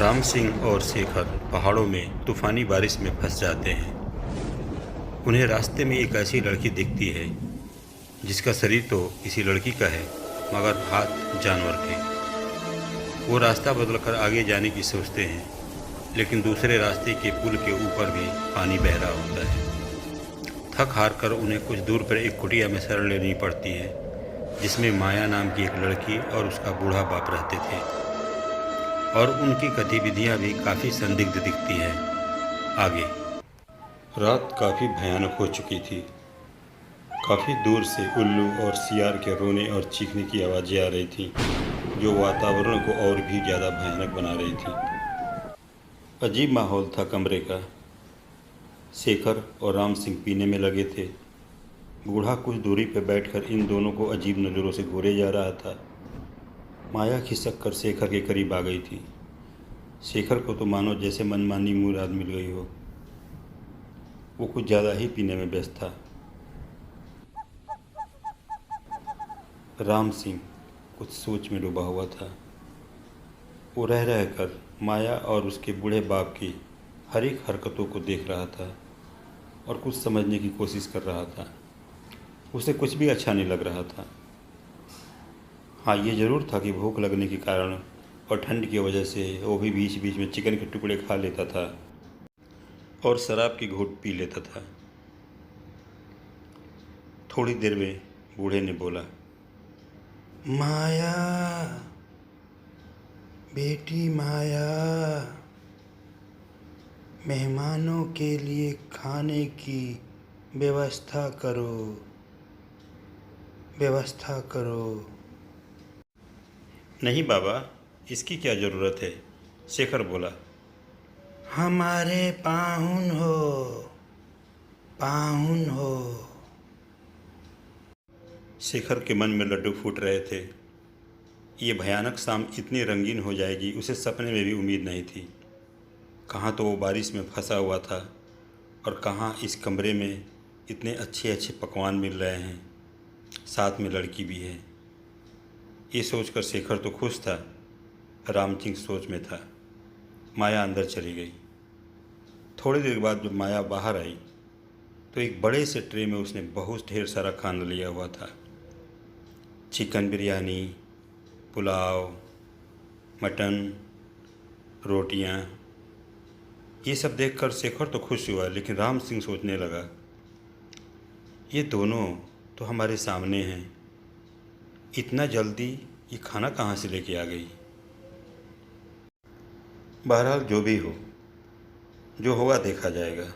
राम सिंह और शेखर पहाड़ों में तूफानी बारिश में फंस जाते हैं। उन्हें रास्ते में एक ऐसी लड़की दिखती है जिसका शरीर तो किसी लड़की का है मगर हाथ जानवर के। वो रास्ता बदलकर आगे जाने की सोचते हैं, लेकिन दूसरे रास्ते के पुल के ऊपर भी पानी बह रहा होता है। थक हार कर उन्हें कुछ दूर पर एक कुटिया में शरण लेनी पड़ती है, जिसमें माया नाम की एक लड़की और उसका बूढ़ा बाप रहते थे, और उनकी गतिविधियां भी काफ़ी संदिग्ध दिखती हैं। आगे रात काफ़ी भयानक हो चुकी थी। काफ़ी दूर से उल्लू और सियार के रोने और चीखने की आवाज़ें आ रही थीं, जो वातावरण को और भी ज़्यादा भयानक बना रही थी। अजीब माहौल था कमरे का। शेखर और राम सिंह पीने में लगे थे। बूढ़ा कुछ दूरी पर बैठकर इन दोनों को अजीब नज़रों से घूरे जा रहा था। माया खिसक कर शेखर के करीब आ गई थी। शेखर को तो मानो जैसे मनमानी मुराद मिल गई हो। वो कुछ ज़्यादा ही पीने में व्यस्त था। राम सिंह कुछ सोच में डूबा हुआ था। वो रह कर माया और उसके बूढ़े बाप की हर एक हरकतों को देख रहा था और कुछ समझने की कोशिश कर रहा था। उसे कुछ भी अच्छा नहीं लग रहा था। हाँ, ये ज़रूर था कि भूख लगने के कारण और ठंड की वजह से वो भी बीच बीच में चिकन के टुकड़े खा लेता था और शराब की घूंट पी लेता था। थोड़ी देर में बूढ़े ने बोला, माया, बेटी माया, मेहमानों के लिए खाने की व्यवस्था करो, व्यवस्था करो। नहीं बाबा, इसकी क्या ज़रूरत है? शेखर बोला। हमारे पाहुन हो, पाहुन हो। शेखर के मन में लड्डू फूट रहे थे। ये भयानक शाम इतनी रंगीन हो जाएगी उसे सपने में भी उम्मीद नहीं थी। कहाँ तो वो बारिश में फंसा हुआ था और कहाँ इस कमरे में इतने अच्छे अच्छे पकवान मिल रहे हैं, साथ में लड़की भी है। ये सोचकर शेखर तो खुश था। राम सिंह सोच में था। माया अंदर चली गई। थोड़ी देर बाद जब माया बाहर आई तो एक बड़े से ट्रे में उसने बहुत ढेर सारा खाना लिया हुआ था। चिकन बिरयानी, पुलाव, मटन, रोटियां। ये सब देखकर शेखर तो खुश हुआ, लेकिन राम सिंह सोचने लगा, ये दोनों तो हमारे सामने हैं, इतना जल्दी ये खाना कहाँ से लेके आ गई। बहरहाल जो भी हो, जो होगा देखा जाएगा।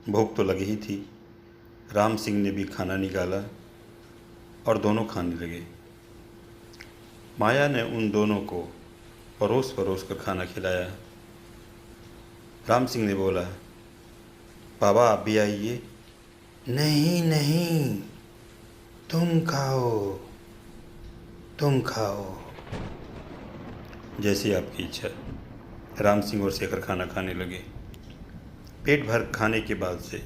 भूख तो लगी ही थी। राम सिंह ने भी खाना निकाला और दोनों खाने लगे। माया ने उन दोनों को परोस परोस कर खाना खिलाया। राम सिंह ने बोला, बाबा आप भी आइए। नहीं नहीं, तुम खाओ, तुम खाओ। जैसी आपकी इच्छा। राम सिंह और शेखर खाना खाने लगे। पेट भर खाने के बाद से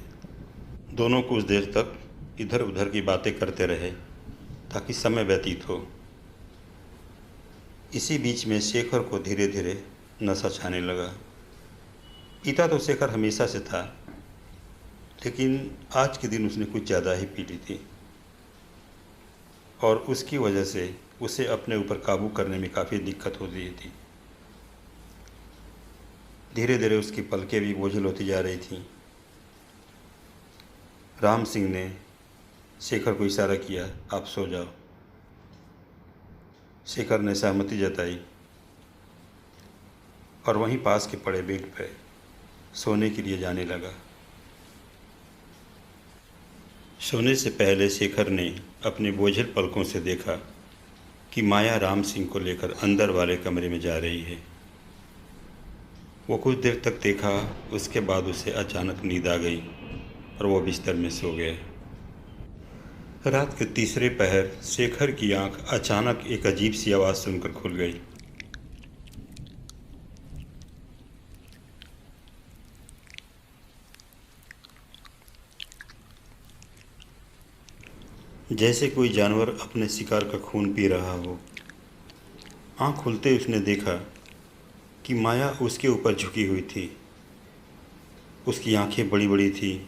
दोनों कुछ देर तक इधर उधर की बातें करते रहे ताकि समय व्यतीत हो। इसी बीच में शेखर को धीरे धीरे नशा छाने लगा। पीता तो शेखर हमेशा से था, लेकिन आज के दिन उसने कुछ ज़्यादा ही पी ली थी और उसकी वजह से उसे अपने ऊपर काबू करने में काफ़ी दिक्कत हो रही थी। धीरे धीरे उसकी पलकें भी बोझिल होती जा रही थीं। राम सिंह ने शेखर को इशारा किया, आप सो जाओ। शेखर ने सहमति जताई और वहीं पास के पड़े बेड पर सोने के लिए जाने लगा। सोने से पहले शेखर ने अपने बोझिल पलकों से देखा कि माया राम सिंह को लेकर अंदर वाले कमरे में जा रही है। वो कुछ देर तक देखा, उसके बाद उसे अचानक नींद आ गई और वो बिस्तर में सो गया। रात के तीसरे पहर शेखर की आंख अचानक एक अजीब सी आवाज़ सुनकर खुल गई। जैसे कोई जानवर अपने शिकार का खून पी रहा हो। आँख खुलते उसने देखा कि माया उसके ऊपर झुकी हुई थी। उसकी आंखें बड़ी बड़ी थी,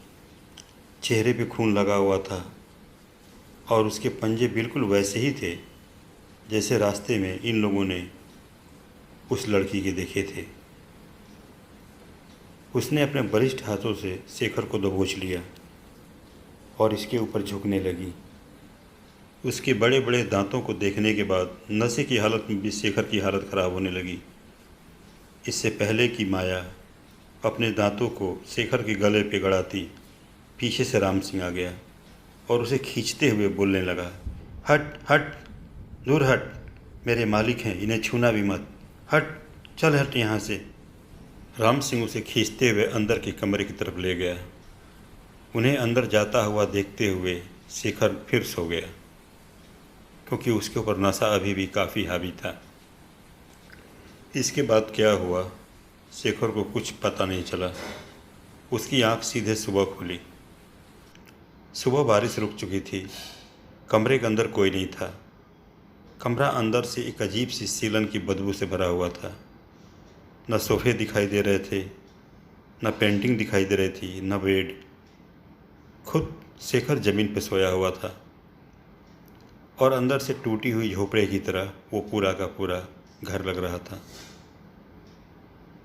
चेहरे पे खून लगा हुआ था और उसके पंजे बिल्कुल वैसे ही थे जैसे रास्ते में इन लोगों ने उस लड़की के देखे थे। उसने अपने बलिष्ठ हाथों से शेखर को दबोच लिया और इसके ऊपर झुकने लगी। उसके बड़े बड़े दांतों को देखने के बाद नशे की हालत में भी शेखर की हालत ख़राब होने लगी। इससे पहले कि माया अपने दांतों को शेखर के गले पे गड़ाती, पीछे से राम सिंह आ गया और उसे खींचते हुए बोलने लगा, हट हट, दूर हट, मेरे मालिक हैं, इन्हें छूना भी मत, हट, चल हट यहाँ से। राम सिंह उसे खींचते हुए अंदर के कमरे की तरफ ले गया। उन्हें अंदर जाता हुआ देखते हुए शेखर फिर सो गया, क्योंकि उसके ऊपर नशा अभी भी काफ़ी हावी था। इसके बाद क्या हुआ शेखर को कुछ पता नहीं चला। उसकी आंख सीधे सुबह खुली। सुबह बारिश रुक चुकी थी। कमरे के अंदर कोई नहीं था। कमरा अंदर से एक अजीब सी सीलन की बदबू से भरा हुआ था। न सोफे दिखाई दे रहे थे, न पेंटिंग दिखाई दे रही थी, न बेड। खुद शेखर ज़मीन पर सोया हुआ था और अंदर से टूटी हुई झोपड़े की तरह वो पूरा का पूरा घर लग रहा था।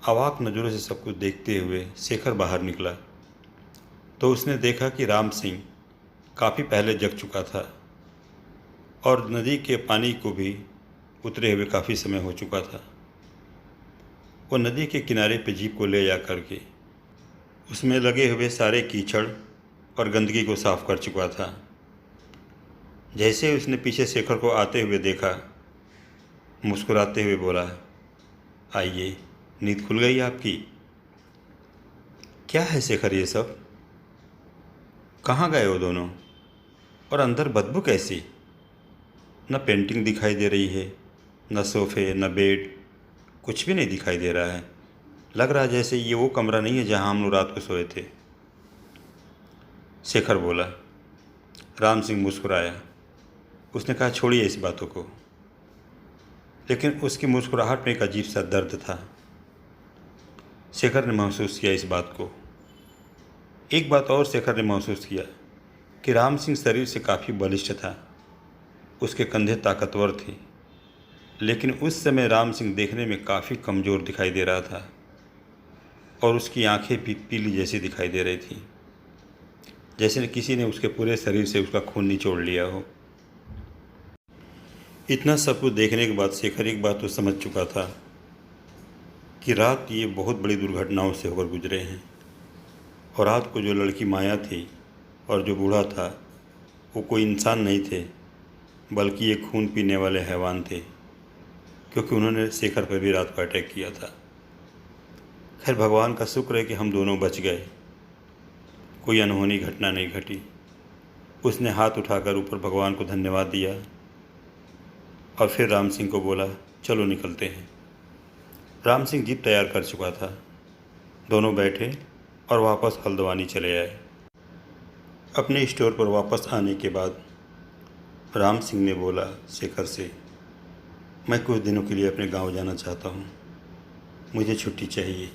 अवाक नज़रों से सब कुछ देखते हुए शेखर बाहर निकला तो उसने देखा कि राम सिंह काफ़ी पहले जग चुका था और नदी के पानी को भी उतरे हुए काफ़ी समय हो चुका था। वो नदी के किनारे पे जीप को ले जा करके उसमें लगे हुए सारे कीचड़ और गंदगी को साफ कर चुका था। जैसे ही उसने पीछे शेखर को आते हुए देखा, मुस्कुराते हुए बोला, आइए, नींद खुल गई आपकी? क्या है शेखर ये सब? कहाँ गए वो दोनों? और अंदर बदबू कैसी? न पेंटिंग दिखाई दे रही है, न सोफे, न बेड, कुछ भी नहीं दिखाई दे रहा है। लग रहा जैसे ये वो कमरा नहीं है जहाँ हम लोग रात को सोए थे। शेखर बोला। राम सिंह मुस्कुराया। उसने कहा, छोड़िए इस बातों को। लेकिन उसकी मुस्कुराहट में एक अजीब सा दर्द था। शेखर ने महसूस किया इस बात को। एक बात और शेखर ने महसूस किया कि राम सिंह शरीर से काफ़ी बलिष्ठ था। उसके कंधे ताकतवर थे, लेकिन उस समय राम सिंह देखने में काफ़ी कमज़ोर दिखाई दे रहा था और उसकी आंखें भी पीली जैसी दिखाई दे रही थी, जैसे किसी ने उसके पूरे शरीर से उसका खून निचोड़ लिया हो। इतना सब कुछ देखने के बाद शेखर एक बात तो समझ चुका था कि रात ये बहुत बड़ी दुर्घटनाओं से होकर गुजरे हैं और रात को जो लड़की माया थी और जो बूढ़ा था वो कोई इंसान नहीं थे, बल्कि ये खून पीने वाले हैवान थे, क्योंकि उन्होंने शेखर पर भी रात को अटैक किया था। खैर, भगवान का शुक्र है कि हम दोनों बच गए, कोई अनहोनी घटना नहीं घटी। उसने हाथ उठाकर ऊपर भगवान को धन्यवाद दिया और फिर राम सिंह को बोला, चलो निकलते हैं। राम सिंह जीप तैयार कर चुका था। दोनों बैठे और वापस हल्द्वानी चले आए। अपने स्टोर पर वापस आने के बाद राम सिंह ने बोला शेखर से, मैं कुछ दिनों के लिए अपने गांव जाना चाहता हूं, मुझे छुट्टी चाहिए।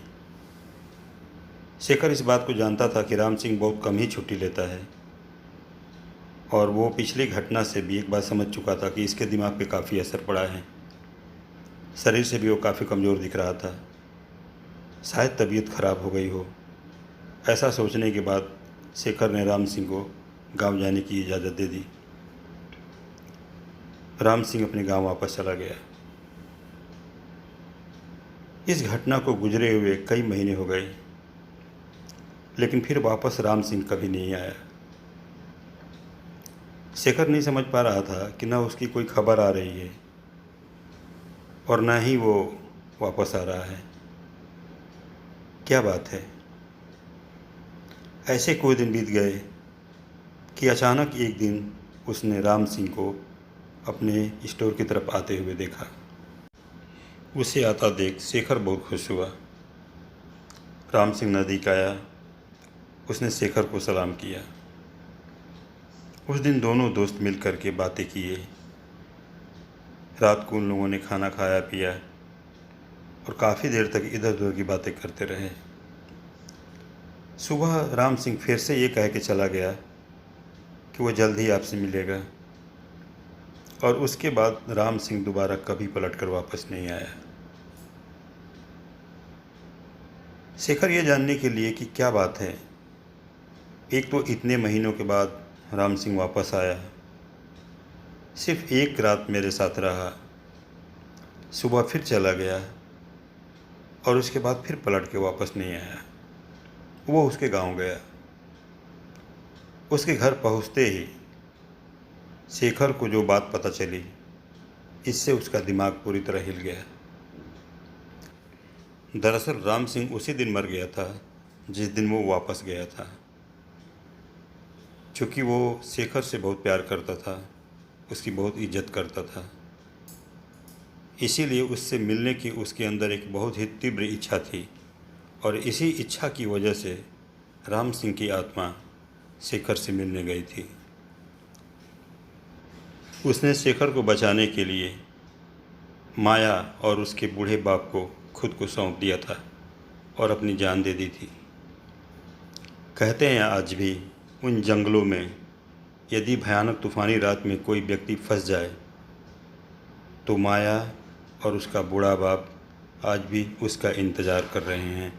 शेखर इस बात को जानता था कि राम सिंह बहुत कम ही छुट्टी लेता है और वो पिछली घटना से भी एक बात समझ चुका था कि इसके दिमाग पे काफ़ी असर पड़ा है। शरीर से भी वो काफ़ी कमज़ोर दिख रहा था, शायद तबीयत ख़राब हो गई हो। ऐसा सोचने के बाद शेखर ने राम सिंह को गांव जाने की इजाज़त दे दी। राम सिंह अपने गांव वापस चला गया। इस घटना को गुजरे हुए कई महीने हो गए, लेकिन फिर वापस राम सिंह कभी नहीं आया। शेखर नहीं समझ पा रहा था कि ना उसकी कोई खबर आ रही है और ना ही वो वापस आ रहा है। क्या बात है? ऐसे कुछ दिन बीत गए कि अचानक एक दिन उसने राम सिंह को अपने स्टोर की तरफ आते हुए देखा। उसे आता देख शेखर बहुत खुश हुआ। राम सिंह नज़दीक आया। उसने शेखर को सलाम किया। उस दिन दोनों दोस्त मिल कर के बातें किए। रात को उन लोगों ने खाना खाया पिया और काफ़ी देर तक इधर उधर की बातें करते रहे। सुबह राम सिंह फिर से ये कह के चला गया कि वो जल्द ही आपसे मिलेगा, और उसके बाद राम सिंह दोबारा कभी पलट कर वापस नहीं आया। शेखर ये जानने के लिए कि क्या बात है, एक तो इतने महीनों के बाद राम सिंह वापस आया, सिर्फ एक रात मेरे साथ रहा, सुबह फिर चला गया और उसके बाद फिर पलट के वापस नहीं आया। वो उसके गांव गया। उसके घर पहुंचते ही शेखर को जो बात पता चली, इससे उसका दिमाग पूरी तरह हिल गया। दरअसल राम सिंह उसी दिन मर गया था जिस दिन वो वापस गया था। चूँकि वो शेखर से बहुत प्यार करता था, उसकी बहुत इज्जत करता था, इसीलिए उससे मिलने की उसके अंदर एक बहुत ही तीव्र इच्छा थी, और इसी इच्छा की वजह से राम सिंह की आत्मा शेखर से मिलने गई थी। उसने शेखर को बचाने के लिए माया और उसके बूढ़े बाप को खुद को सौंप दिया था और अपनी जान दे दी थी। कहते हैं आज भी उन जंगलों में यदि भयानक तूफ़ानी रात में कोई व्यक्ति फंस जाए तो माया और उसका बूढ़ा बाप आज भी उसका इंतज़ार कर रहे हैं।